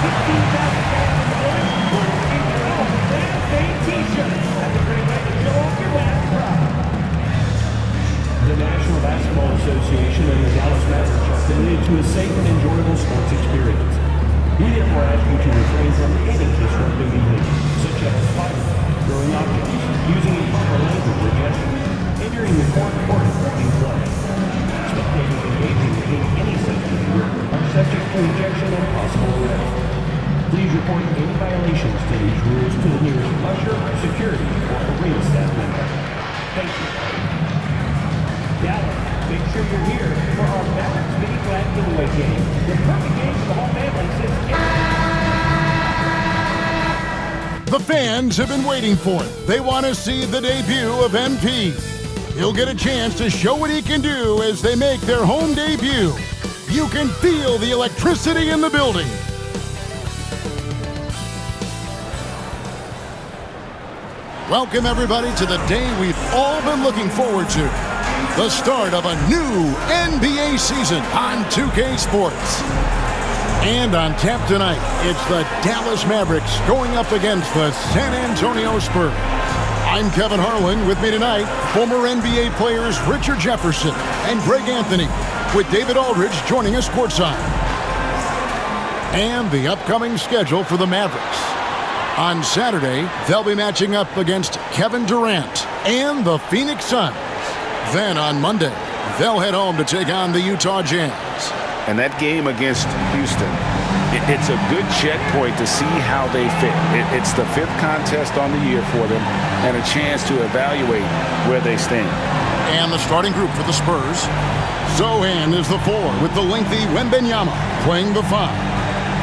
16,000 fans in the building will receive their own Fan Fade t-shirt. That's a great way to show off your Mavs pride. The National Basketball Association and the Dallas Mavericks are committed to a safe and enjoyable sports experience. We therefore ask you to refrain from any disruptive behavior, such as fighting, throwing objects, using improper language or gestures, entering the court or interrupting play. Spectators engaging in any such behavior are subject to ejection and possible arrest. Please report any violations to these rules to the nearest usher, security, or arena staff member. Thank you. Dallas, make sure you're here for our Mavericks Mini Flag Giveaway game. The perfect game for the whole family since The fans have been waiting for it. They want to see the debut of MP. He'll get a chance to show what he can do as they make their home debut. You can feel the electricity in the building. Welcome everybody to the day we've all been looking forward to. The start of a new NBA season on 2K Sports. And on tap tonight, it's the Dallas Mavericks going up against the San Antonio Spurs. I'm Kevin Harlan. With me tonight, former NBA players Richard Jefferson and Greg Anthony, with David Aldridge joining us courtside. And the upcoming schedule for the Mavericks. On Saturday, they'll be matching up against Kevin Durant and the Phoenix Suns. Then on Monday, they'll head home to take on the Utah Jazz. And that game against Houston, it's a good checkpoint to see how they fit. It's the fifth contest on the year for them and a chance to evaluate where they stand. And the starting group for the Spurs. Zohan is the 4 with the lengthy Wembanyama playing the 5.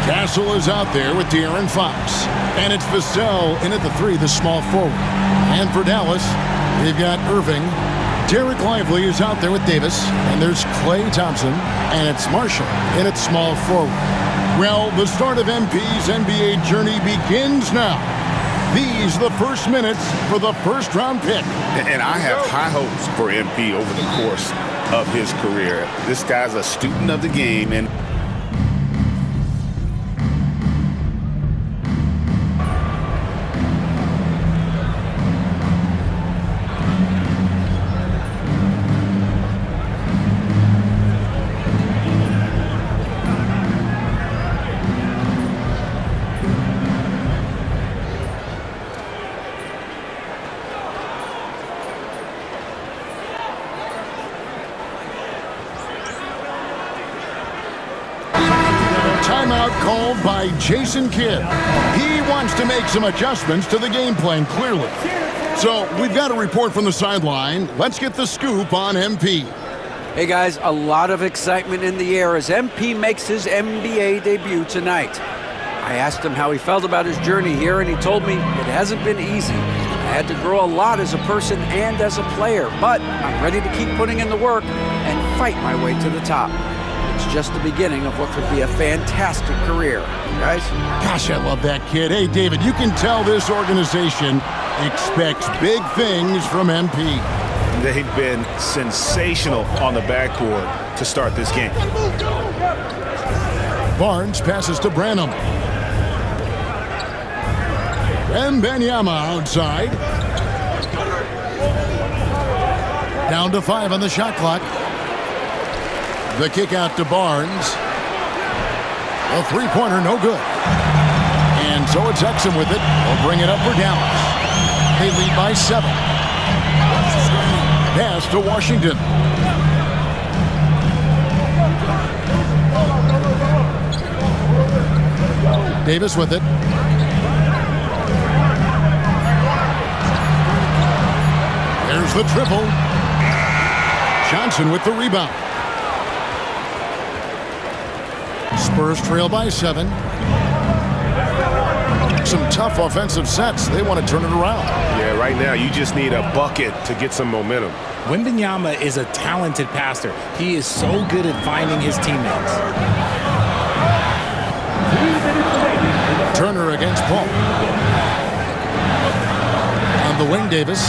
Castle is out there with De'Aaron Fox. And it's Vassell in at the 3, the small forward. And for Dallas, they've got Irving. Derek Lively is out there with Davis, and there's Klay Thompson, and it's Marshall in at small forward. Well, the start of MP's NBA journey begins now. These are the first minutes for the first-round pick. And I have high hopes for MP over the course of his career. This guy's a student of the game, and Timeout called by Jason Kidd. He wants to make some adjustments to the game plan, clearly. So we've got a report from the sideline. Let's get the scoop on MP. Hey guys, a lot of excitement in the air as MP makes his NBA debut tonight. I asked him how he felt about his journey here, and he told me it hasn't been easy. I had to grow a lot as a person and as a player, but I'm ready to keep putting in the work and fight my way to the top. It's just the beginning of what could be a fantastic career. Guys? Gosh, I love that kid. Hey, David, you can tell this organization expects big things from MP. they've been sensational on the backboard to start this game. Barnes passes to Branham. Wembanyama outside. Down to 5 on the shot clock. The kick out to Barnes. A three-pointer, no good. And so it's Exum with it. Will bring it up for Dallas. They lead by 7. Pass to Washington. Davis with it. There's the triple. Johnson with the rebound. Spurs trail by 7. Some tough offensive sets. They want to turn it around. Yeah, right now you just need a bucket to get some momentum. Wembanyama is a talented passer. He is so good at finding his teammates. Turner against Paul. On the wing, Davis.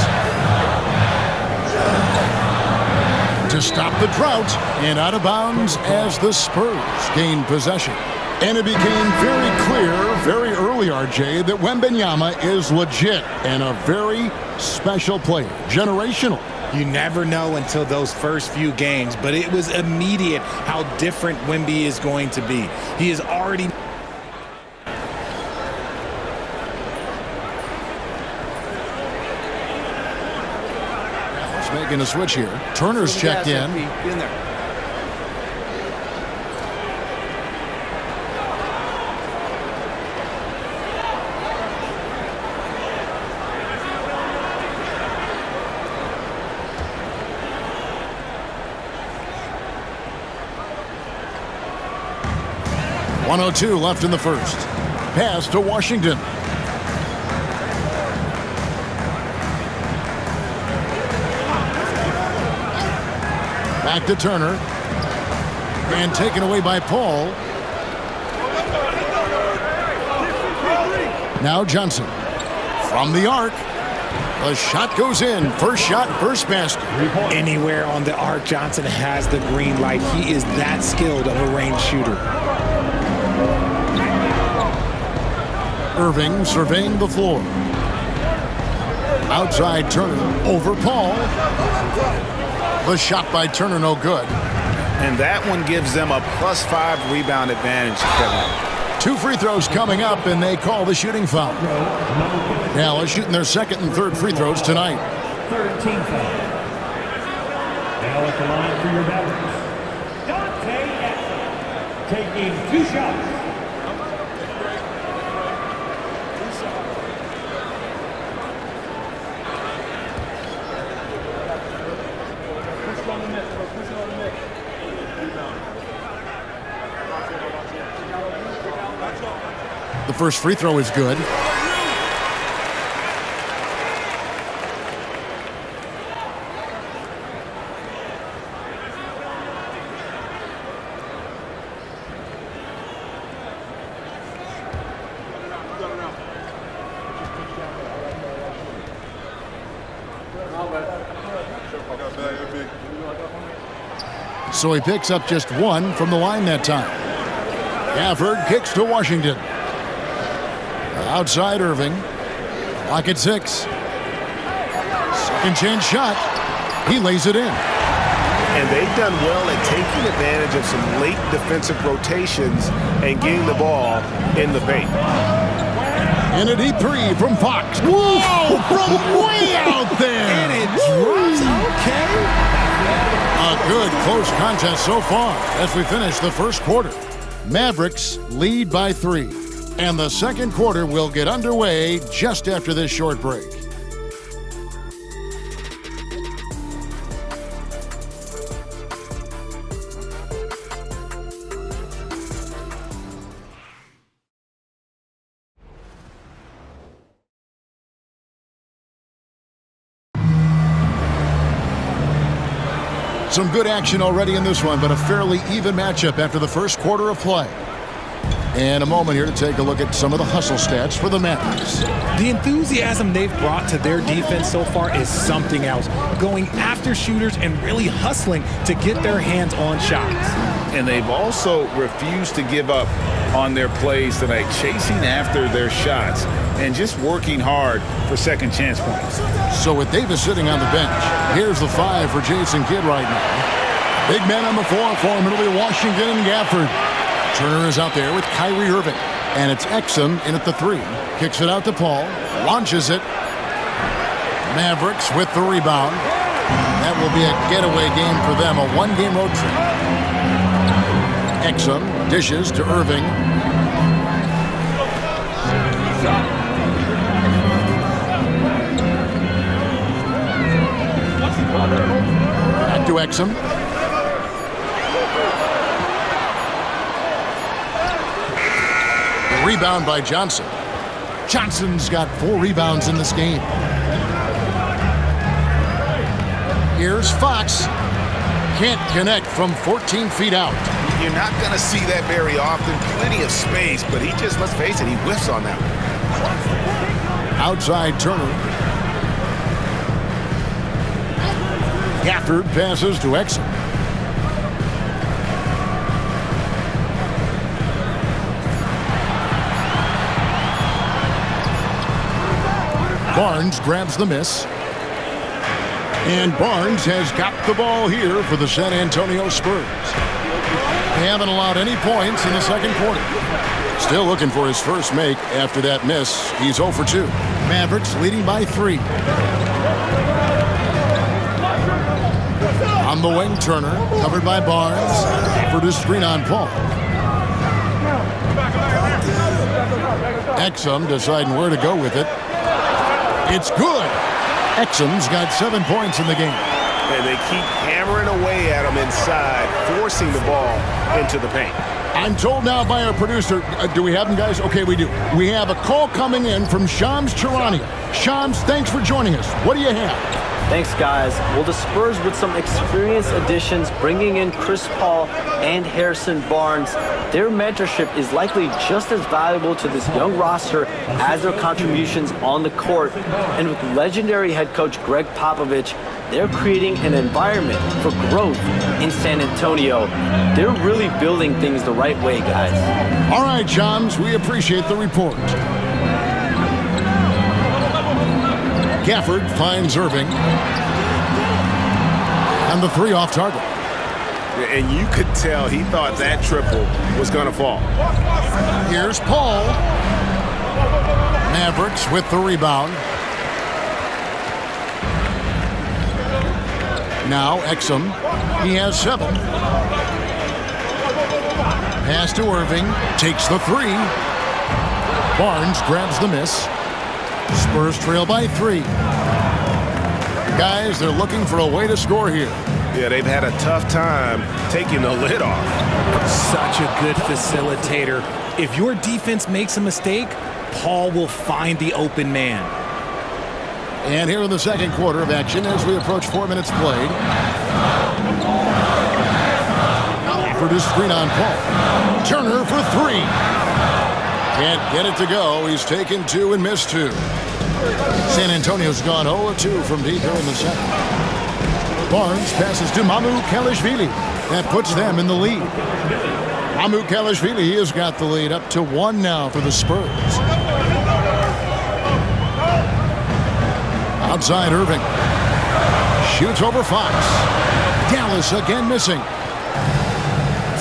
To stop the drought, and out of bounds as the Spurs gain possession. And it became very clear very early, RJ, that Wembanyama is legit and a very special player. Generational. You never know until those first few games, but it was immediate how different Wemby is going to be. He is already... He's making a switch here. Turner's checked in. there. .102 left in the first. Pass to Washington. Back to Turner. And taken away by Paul. Now Johnson. From the arc. The shot goes in. First shot, first basket. Anywhere on the arc, Johnson has the green light. He is that skilled of a range shooter. Irving surveying the floor. Outside Turner over Paul. The shot by Turner no good. And that one gives them a +5 rebound advantage, Kevin. 2 free throws coming up, and they call the shooting foul. Dallas shooting their second and third free throws tonight. Third team foul. Now at the line for your Mavericks, Dante Exum, taking 2 shots. The first free throw is good. So he picks up just 1 from the line that time. Gafford kicks to Washington. Outside Irving. Clock at 6. Second chance shot. He lays it in. And they've done well at taking advantage of some late defensive rotations and getting the ball in the paint. And a deep 3 from Fox. Whoa! From way out there! And it drops. Okay. A good close contest so far as we finish the first quarter. Mavericks lead by 3. And the second quarter will get underway just after this short break. Some good action already in this one, but a fairly even matchup after the first quarter of play. And a moment here to take a look at some of the hustle stats for the Mavericks. The enthusiasm they've brought to their defense so far is something else. Going after shooters and really hustling to get their hands on shots. And they've also refused to give up on their plays tonight, chasing after their shots and just working hard for second chance points. So with Davis sitting on the bench, here's the 5 for Jason Kidd right now. Big man on the floor for him. It'll be Washington and Gafford. Turner is out there with Kyrie Irving. And it's Exum in at the 3. Kicks it out to Paul. Launches it. Mavericks with the rebound. That will be a getaway game for them. A 1-game road trip. Exum dishes to Irving. Back to Exum. Rebound by Johnson. Johnson's got 4 rebounds in this game. Here's Fox. Can't connect from 14 feet out. You're not going to see that very often. Plenty of space, but he just, let's face it, he whiffs on that one. Outside Turner. Gafford passes to Exum. Barnes grabs the miss. And Barnes has got the ball here for the San Antonio Spurs. They haven't allowed any points in the second quarter. Still looking for his first make after that miss. He's 0 for 2. Mavericks leading by 3. On the wing, Turner, covered by Barnes. For the screen on Paul. Exum deciding where to go with it. It's good. Exum's got 7 points in the game. And they keep hammering away at him inside, forcing the ball into the paint. I'm told now by our producer, do we have him, guys? Okay, we do. We have a call coming in from Shams Charania. Shams, thanks for joining us. What do you have? Thanks, guys. Well, the Spurs with some experienced additions, bringing in Chris Paul and Harrison Barnes, their mentorship is likely just as valuable to this young roster as their contributions on the court. And with legendary head coach Greg Popovich, they're creating an environment for growth in San Antonio. They're really building things the right way, guys. All right, Shams, we appreciate the report. Gafford finds Irving. And the 3 off target. And you could tell he thought that triple was going to fall. Here's Paul. Mavericks with the rebound. Now Exum. He has 7. Pass to Irving. Takes the 3. Barnes grabs the miss. Spurs trail by 3. Guys, they're looking for a way to score here. Yeah, they've had a tough time taking the lid off. Such a good facilitator. If your defense makes a mistake, Paul will find the open man. And here in the second quarter of action as we approach 4 minutes played. For the screen on Paul. Turner for 3. Can't get it to go. He's taken 2 and missed 2. San Antonio's gone 0-2 from deep here in the second. Barnes passes to Mamukelashvili. That puts them in the lead. Mamukelashvili has got the lead up to 1 now for the Spurs. Outside Irving. Shoots over Fox. Dallas again missing.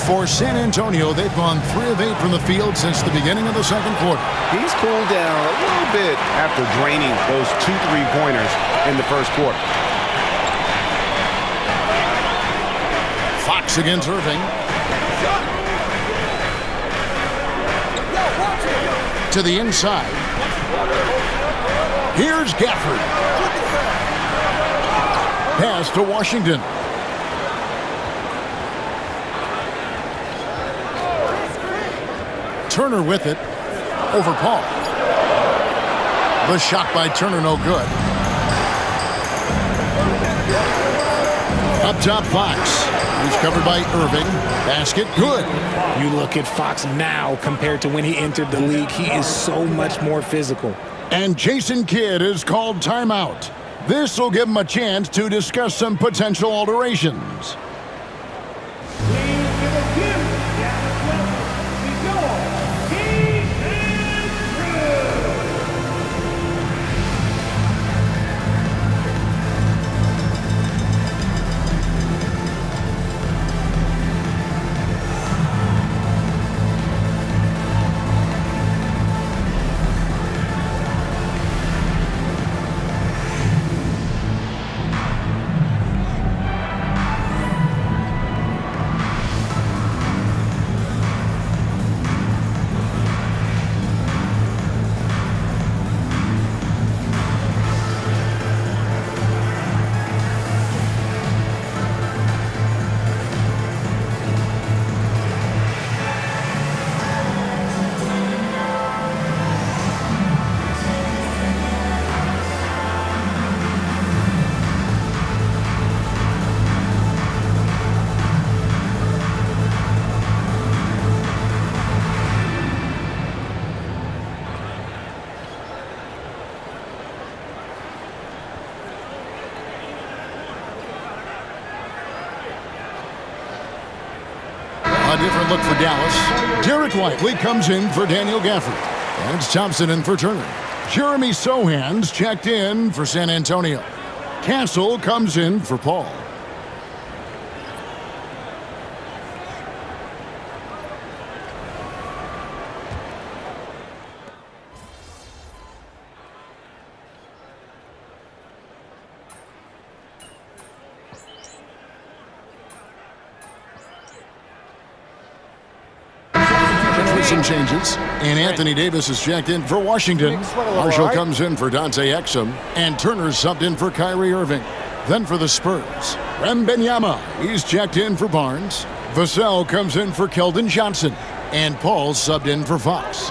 For San Antonio, they've gone 3 of 8 from the field since the beginning of the second quarter. He's cooled down a little bit after draining those 2 3-pointers in the first quarter. Fox against Irving. To the inside. Here's Gafford. Pass to Washington. Turner with it. Over Paul. The shot by Turner no good. Up top, Fox. He's covered by Irving. Basket, good. You look at Fox now compared to when he entered the league. He is so much more physical. And Jason Kidd is called timeout. This will give him a chance to discuss some potential alterations. A different look for Dallas. Derek Lively comes in for Daniel Gafford. And it's Thompson in for Turner. Jeremy Sohan's checked in for San Antonio. Castle comes in for Paul. Some changes, and Anthony Davis is checked in for Washington. Marshall comes in for Dante Exum, and Turner's subbed in for Kyrie Irving. Then for the Spurs, Wembanyama, he's checked in for Barnes. Vassell comes in for Keldon Johnson, and Paul's subbed in for Fox.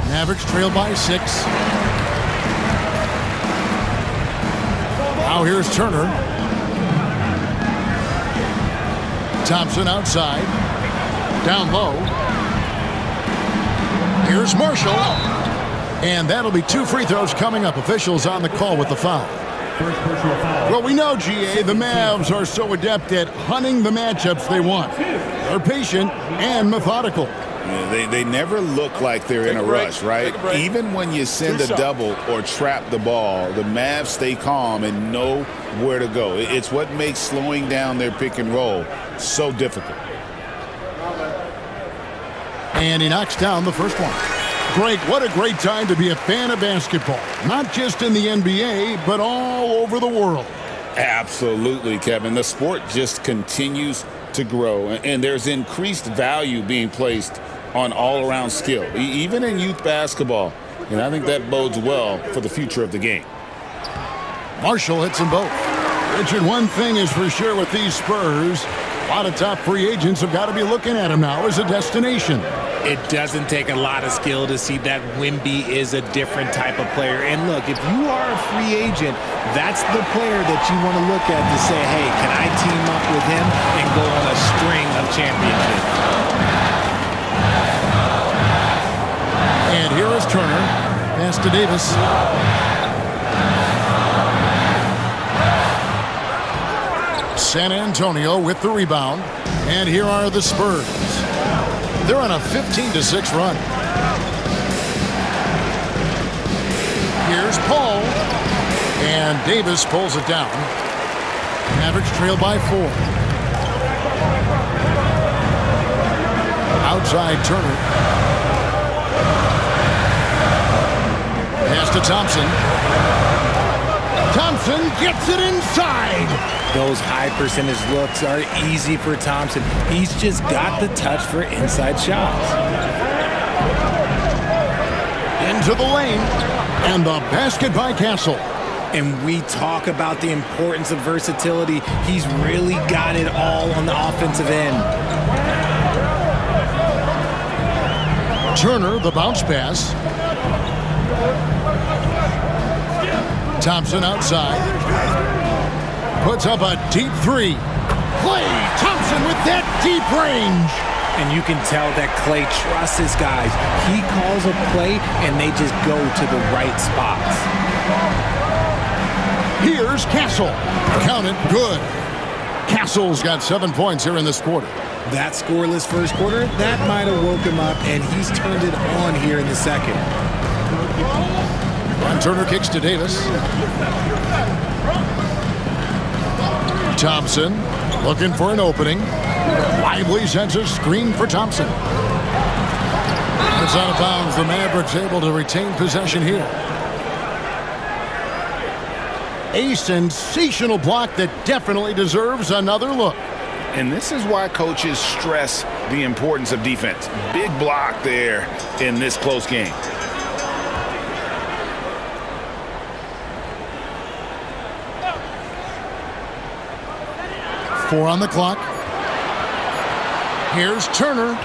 Mavericks trail by 6. Now here's Turner. Thompson outside. Down low. Here's Marshall. And that'll be 2 free throws coming up. Officials on the call with the foul. First personal foul. Well, we know, GA, the Mavs are so adept at hunting the matchups they want. They're patient and methodical. Yeah, they never look like they're in a rush, right? Even when you send a double or trap the ball, the Mavs stay calm and know where to go. It's what makes slowing down their pick and roll so difficult. And he knocks down the first one. Greg, what a great time to be a fan of basketball. Not just in the NBA, but all over the world. Absolutely, Kevin. The sport just continues to grow, and there's increased value being placed on all-around skill, even in youth basketball. And I think that bodes well for the future of the game. Marshall hits them both. Richard, one thing is for sure with these Spurs, a lot of top free agents have got to be looking at him now as a destination. It doesn't take a lot of skill to see that Wemby is a different type of player. And look, if you are a free agent, that's the player that you want to look at to say, hey, can I team up with him and go on a string of championships? And here is Turner. Pass to Davis. San Antonio with the rebound. And here are the Spurs. They're on a 15-6 run. Here's Paul. And Davis pulls it down. Mavericks trail by 4. Outside Turner. Pass to Thompson. Thompson gets it inside. Those high percentage looks are easy for Thompson. He's just got the touch for inside shots. Into the lane. And the basket by Castle. And we talk about the importance of versatility. He's really got it all on the offensive end. Turner, the bounce pass. Thompson outside. Puts up a deep 3. Klay Thompson with that deep range. And you can tell that Klay trusts his guys. He calls a play, and they just go to the right spots. Here's Castle. Count it, good. Castle's got 7 points here in this quarter. That scoreless first quarter, that might have woke him up, and he's turned it on here in the second. And Turner kicks to Davis. Thompson looking for an opening. Lively sends a screen for Thompson. It's out of bounds. The Mavericks able to retain possession here. A sensational block that definitely deserves another look. And this is why coaches stress the importance of defense. Big block there in this close game. Four on the clock. Here's Turner.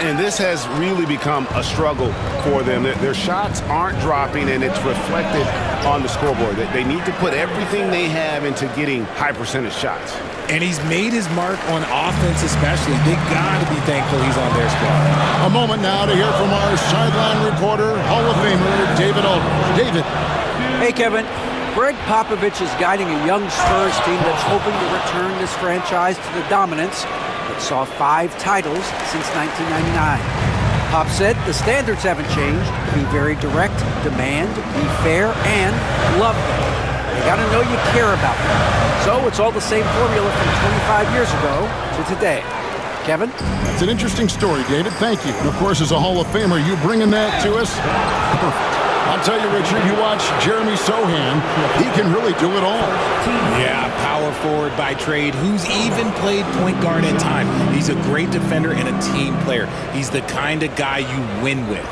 And this has really become a struggle for them. Their shots aren't dropping, and it's reflected on the scoreboard. They need to put everything they have into getting high percentage shots. And he's made his mark on offense especially. They got to be thankful he's on their squad. A moment now to hear from our sideline reporter, Hall of Famer David Aldridge. David. Hey, Kevin. Greg Popovich is guiding a young Spurs team that's hoping to return this franchise to the dominance that saw 5 titles since 1999. Pop said the standards haven't changed. Be very direct, demand, be fair, and love them. You got to know you care about them. So it's all the same formula from 25 years ago to today. Kevin? It's an interesting story, David. Thank you. And of course, as a Hall of Famer, you bringing that to us? Perfect. I'll tell you, Richard, you watch Jeremy Sohan, he can really do it all. Yeah, power forward by trade, who's even played point guard at times. He's a great defender and a team player. He's the kind of guy you win with.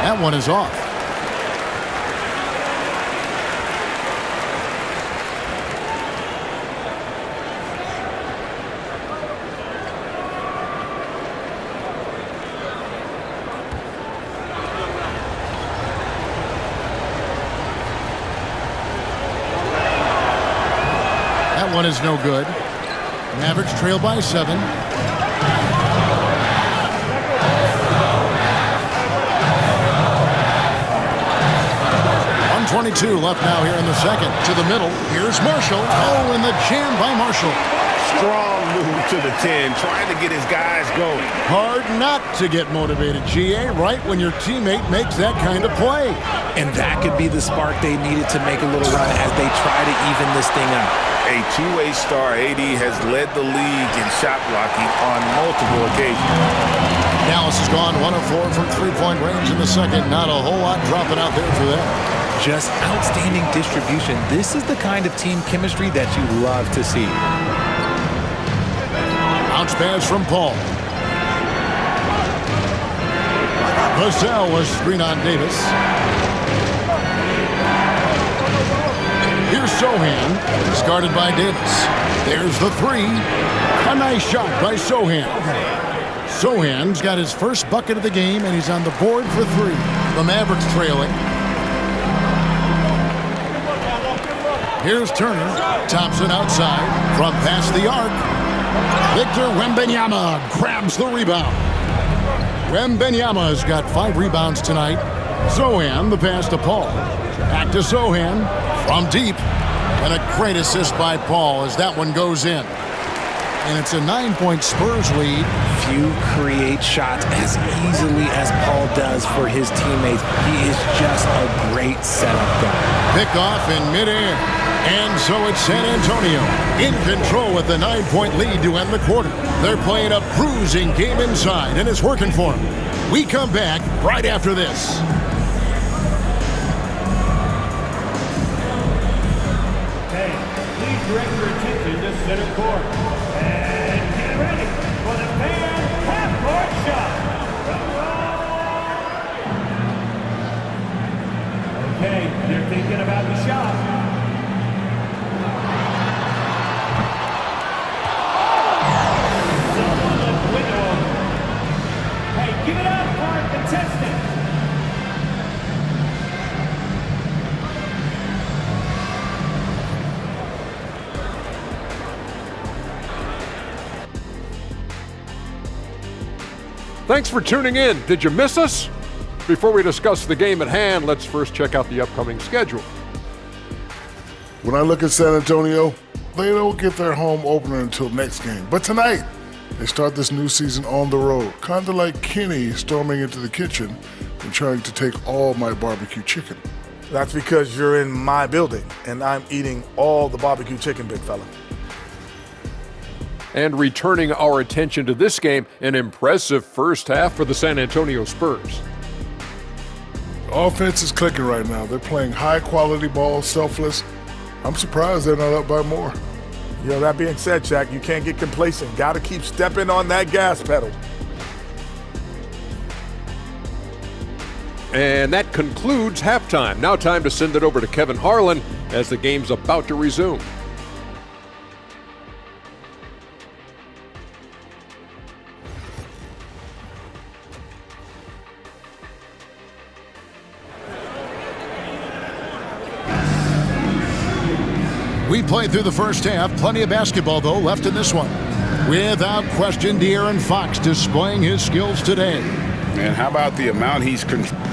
That one is off. That one is no good. Mavericks trail by 7. 22 left now here in the second. To the middle. Here's Marshall. Oh, and the jam by Marshall. Strong move to the 10, trying to get his guys going. Hard not to get motivated, GA, right when your teammate makes that kind of play. And that could be the spark they needed to make a little run as they try to even this thing out. A two-way star, AD, has led the league in shot blocking on multiple occasions. Dallas has gone 1 of 4 from three-point range in the second. Not a whole lot dropping out there for them. Just outstanding distribution. This is the kind of team chemistry that you love to see. Bounce pass from Paul. Vassell was screen on Davis. Here's Sohan, discarded by Davis. There's the 3. A nice shot by Sohan. Sohan's got his first bucket of the game, and he's on the board for 3. The Mavericks trailing. Here's Turner. Thompson outside from past the arc. Victor Wembanyama grabs the rebound. Wembanyama's got 5 rebounds tonight. Sohan, the pass to Paul. Back to Sohan from deep. And a great assist by Paul as that one goes in. And it's a 9-point Spurs lead. Few create shots as easily as Paul does for his teammates. He is just a great setup guy. Pick off in midair. And so it's San Antonio in control with the 9-point lead to end the quarter. They're playing a bruising game inside, and it's working for them. We come back right after this. Hey, please direct your attention to center court. And get ready for the fan half-court shot. Okay, they're thinking about the shot. Give it up for our contestant. Thanks for tuning in. Did you miss us? Before we discuss the game at hand, let's first check out the upcoming schedule. When I look at San Antonio, they don't get their home opener until next game. But tonight, they start this new season on the road, kind of like Kenny storming into the kitchen and trying to take all my barbecue chicken. That's because you're in my building, and I'm eating all the barbecue chicken, big fella. And returning our attention to this game, an impressive first half for the San Antonio Spurs. The offense is clicking right now. They're playing high-quality ball, selfless. I'm surprised they're not up by more. You know, that being said, Shaq, you can't get complacent. Got to keep stepping on that gas pedal. And that concludes halftime. Now time to send it over to Kevin Harlan as the game's about to resume. We played through the first half. Plenty of basketball, though, left in this one. Without question, De'Aaron Fox displaying his skills today. And how about the amount he's controlled?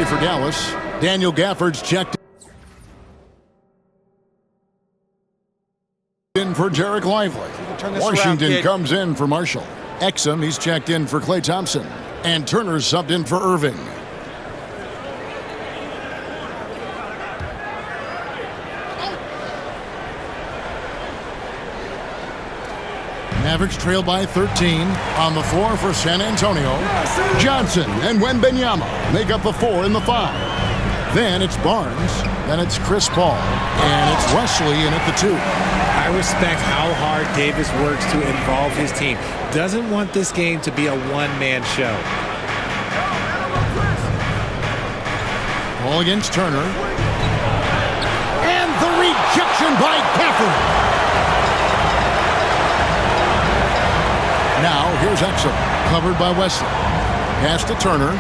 For Dallas, Daniel Gafford's checked in for Derek Lively. Washington comes in for Marshall. Exum, he's checked in for Klay Thompson. And Turner's subbed in for Irving. Mavericks trail by 13. On the floor for San Antonio, Johnson and Wembanyama make up the 4 and the 5. Then it's Barnes, then it's Chris Paul, and it's Wesley in at the 2. I respect how hard Davis works to involve his team. Doesn't want this game to be a one-man show. Ball against Turner. And the rejection by Gafford. Now, here's Exum, covered by Wesley. Pass to Turner.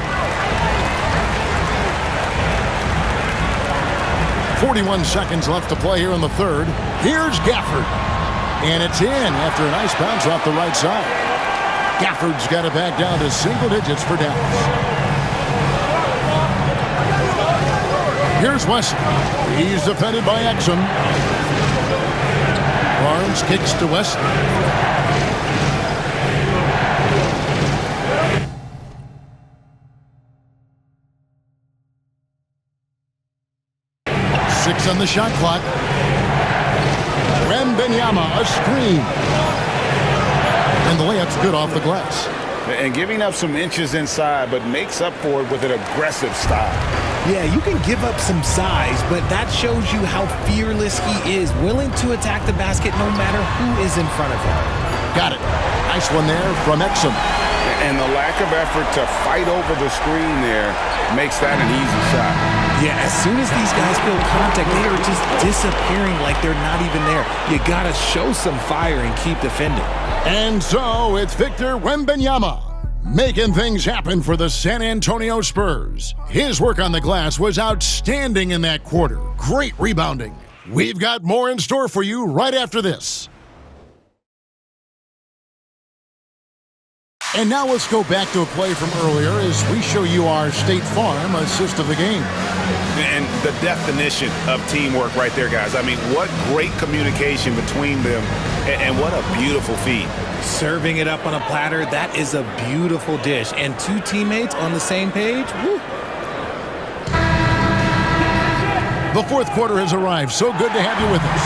41 seconds left to play here in the third. Here's Gafford. And it's in after a nice bounce off the right side. Gafford's got it back down to single digits for Dallas. Here's Wesley. He's defended by Exum. Barnes kicks to Wesley. On the shot clock. Wembanyama, a screen. And the layup's good off the glass. And giving up some inches inside, but makes up for it with an aggressive style. Yeah, you can give up some size, but that shows you how fearless he is, willing to attack the basket no matter who is in front of him. Got it. Nice one there from Exum. And the lack of effort to fight over the screen there makes that an easy shot. Yeah, as soon as these guys feel contact, they are just disappearing like they're not even there. You got to show some fire and keep defending. And so it's Victor Wembanyama making things happen for the San Antonio Spurs. His work on the glass was outstanding in that quarter. Great rebounding. We've got more in store for you right after this. And now let's go back to a play from earlier as we show you our State Farm assist of the game. And the definition of teamwork right there, guys. I mean, what great communication between them, and what a beautiful feed. Serving it up on a platter, that is a beautiful dish. And two teammates on the same page, woo. The fourth quarter has arrived. So good to have you with us.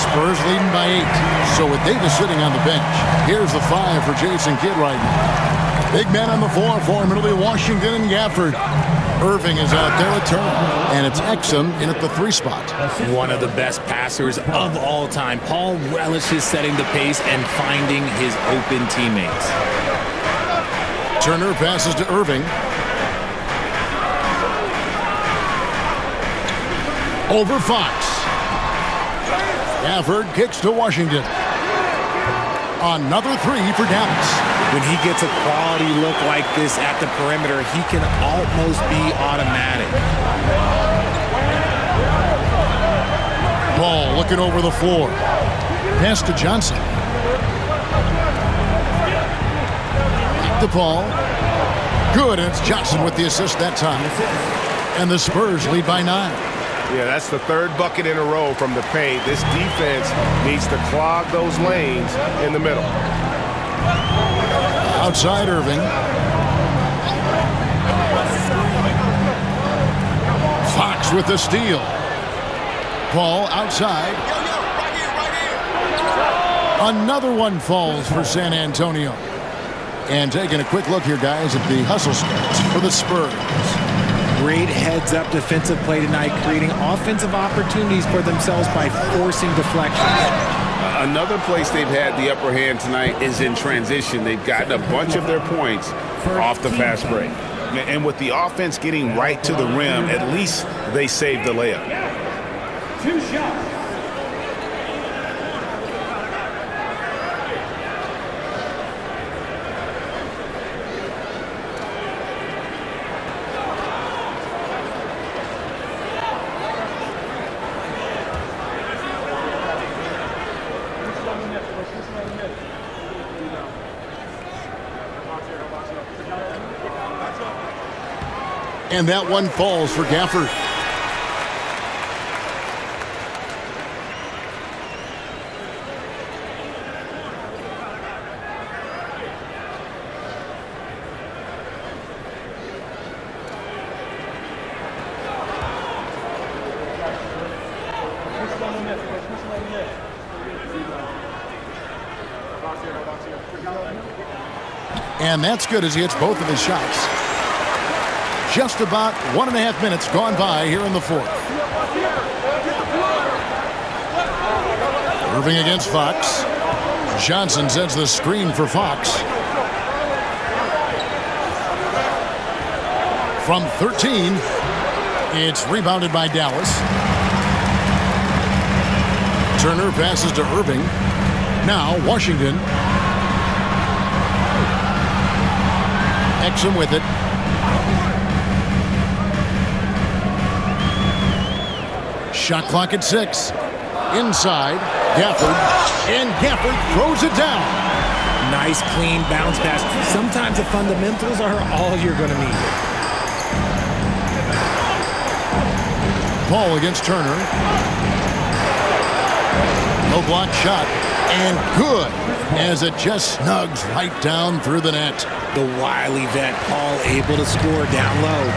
Spurs leading by 8. So with Davis sitting on the bench, here's the 5 for Jason Kidd right now. Big man on the floor for him. It'll be Washington and Gafford. Irving is out there at Turner. And it's Exum in at the 3 spot. One of the best passers of all time. Paul relishes setting the pace and finding his open teammates. Turner passes to Irving. Over Fox. Gafford kicks to Washington. Another 3 for Dallas. When he gets a quality look like this at the perimeter, he can almost be automatic. Ball looking over the floor. Pass to Johnson. Back to Paul. Good, and it's Johnson with the assist that time. And the Spurs lead by 9. Yeah, that's the third bucket in a row from the paint. This defense needs to clog those lanes in the middle. Outside Irving. Fox with the steal. Paul outside. Another one falls for San Antonio. And taking a quick look here, guys, at the hustle stats for the Spurs. great heads-up defensive play tonight, creating offensive opportunities for themselves by forcing deflections. Another place they've had the upper hand tonight is in transition. They've gotten a bunch of their points off the fast break. And with the offense getting right to the rim, at least they saved the layup. 2 shots. And that one falls for Gafford. And that's good as he hits both of his shots. Just about 1.5 minutes gone by here in the fourth. Irving against Fox. Johnson sends the screen for Fox. From 13, it's rebounded by Dallas. Turner passes to Irving. Now Washington. Exum with it. Shot clock at 6. Inside, Gafford. And Gafford throws it down. Nice, clean bounce pass. Sometimes the fundamentals are all you're going to need. Paul against Turner. No block shot. And good, as it just snugs right down through the net. The wily vet, Paul, able to score down low.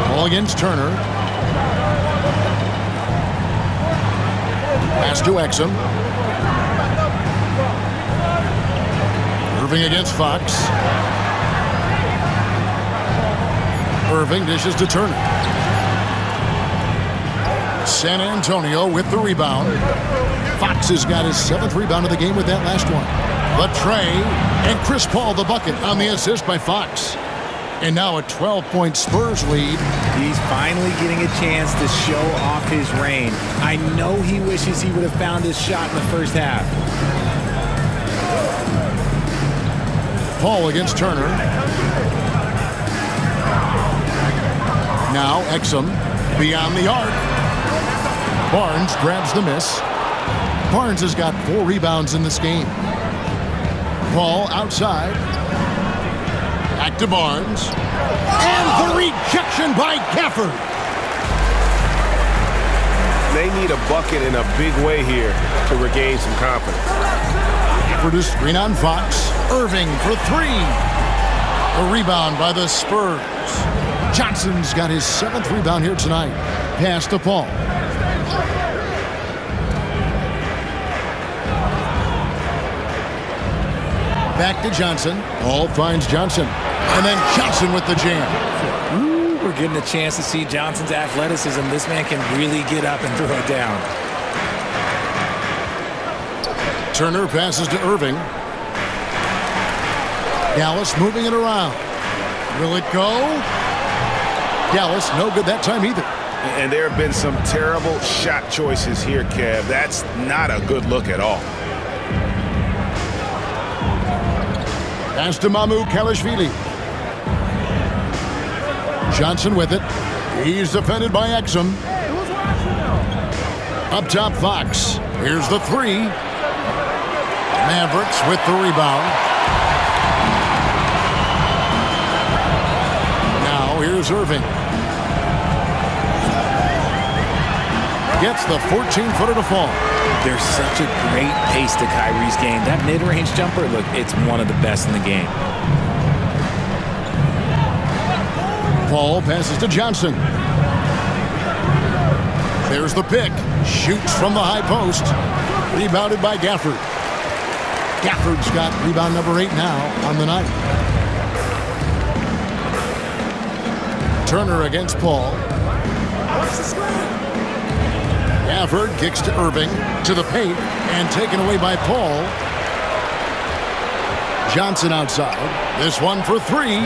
Paul against Turner. Pass to Exum. Irving against Fox. Irving dishes to Turner. San Antonio with the rebound. Fox has got his 7th rebound of the game with that last one. The tray, and Chris Paul the bucket on the assist by Fox. And now a 12-point Spurs lead. He's finally getting a chance to show off his reign. I know he wishes he would have found his shot in the first half. Paul against Turner. Now Exum beyond the arc. Barnes grabs the miss. Barnes has got 4 rebounds in this game. Paul outside. Back to Barnes. And the rejection by Gafford. They need a bucket in a big way here to regain some confidence. Gafford is screen on Fox. Irving for 3. A rebound by the Spurs. Johnson's got his 7th rebound here tonight. Pass to Paul. Back to Johnson. Paul finds Johnson. And then Johnson with the jam. Ooh, we're getting a chance to see Johnson's athleticism. This man can really get up and throw it down. Turner passes to Irving. Dallas moving it around. Will it go? Dallas, no good that time either. And there have been some terrible shot choices here, Kev. That's not a good look at all. Pass to Mamu Kalashvili. Johnson with it. He's defended by Exum. Up top, Fox. Here's the 3. Mavericks with the rebound. Now here's Irving. Gets the 14-footer to fall. There's such a great pace to Kyrie's game. That mid-range jumper, look, it's one of the best in the game. Paul passes to Johnson. There's the pick. Shoots from the high post. Rebounded by Gafford. Gafford's got rebound number 8 now on the night. Turner against Paul. Gafford kicks to Irving, to the paint, and taken away by Paul. Johnson outside. This one for three.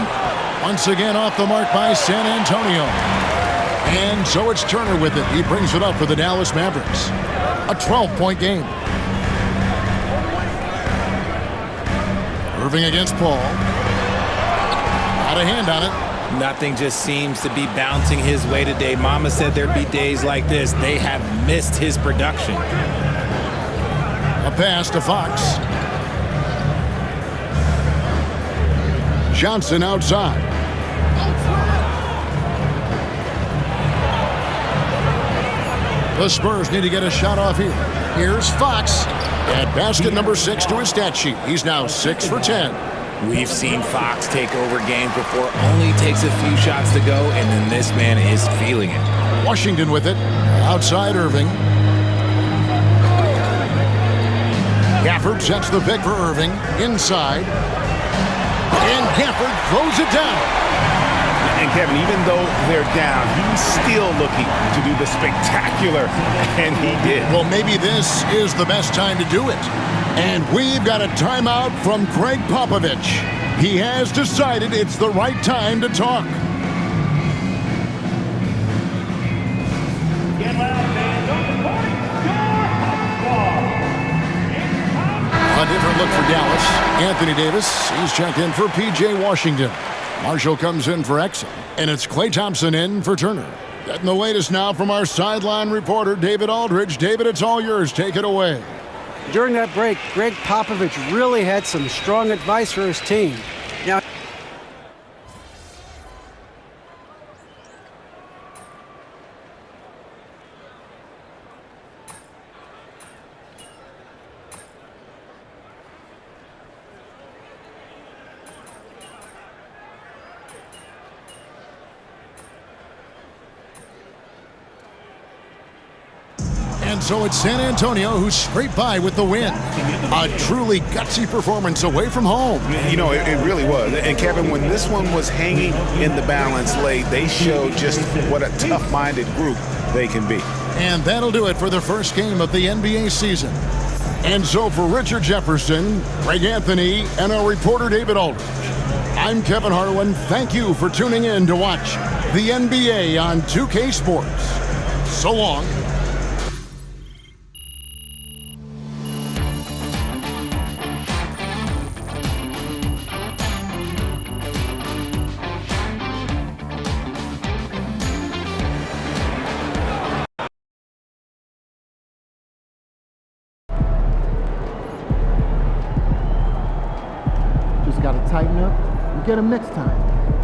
Once again off the mark by San Antonio. And so it's Turner with it. He brings it up for the Dallas Mavericks. A 12-point game. Irving against Paul. Got a hand on it. Nothing just seems to be bouncing his way today. Mama said there'd be days like this. They have missed his production. A pass to Fox. Johnson outside. The Spurs need to get a shot off here. Here's Fox. At basket number 6 to his stat sheet. He's now 6 for 10. We've seen Fox take over games before. Only takes a few shots to go, and then this man is feeling it. Washington with it. Outside Irving. Gafford sets the pick for Irving. Inside. And Gafford throws it down. And Kevin, even though they're down, he's still looking to do the spectacular, and he did. Well, maybe this is the best time to do it. And we've got a timeout from Greg Popovich. He has decided it's the right time to talk. Get loud, fans. On the court, your A different look for Dallas. Anthony Davis, he's checked in for P.J. Washington. Marshall comes in for Exum, and it's Klay Thompson in for Turner. Getting the latest now from our sideline reporter, David Aldridge. David, it's all yours. Take it away. During that break, Greg Popovich really had some strong advice for his team. Now, And so it's San Antonio who's straight by with the win. A truly gutsy performance away from home. You know, it really was. And Kevin, when this one was hanging in the balance late, they showed just what a tough-minded group they can be. And that'll do it for the first game of the NBA season. And so for Richard Jefferson, Greg Anthony, and our reporter David Aldridge, I'm Kevin Harlan. Thank you for tuning in to watch the NBA on 2K Sports. So long. Just got to tighten up and get them next time.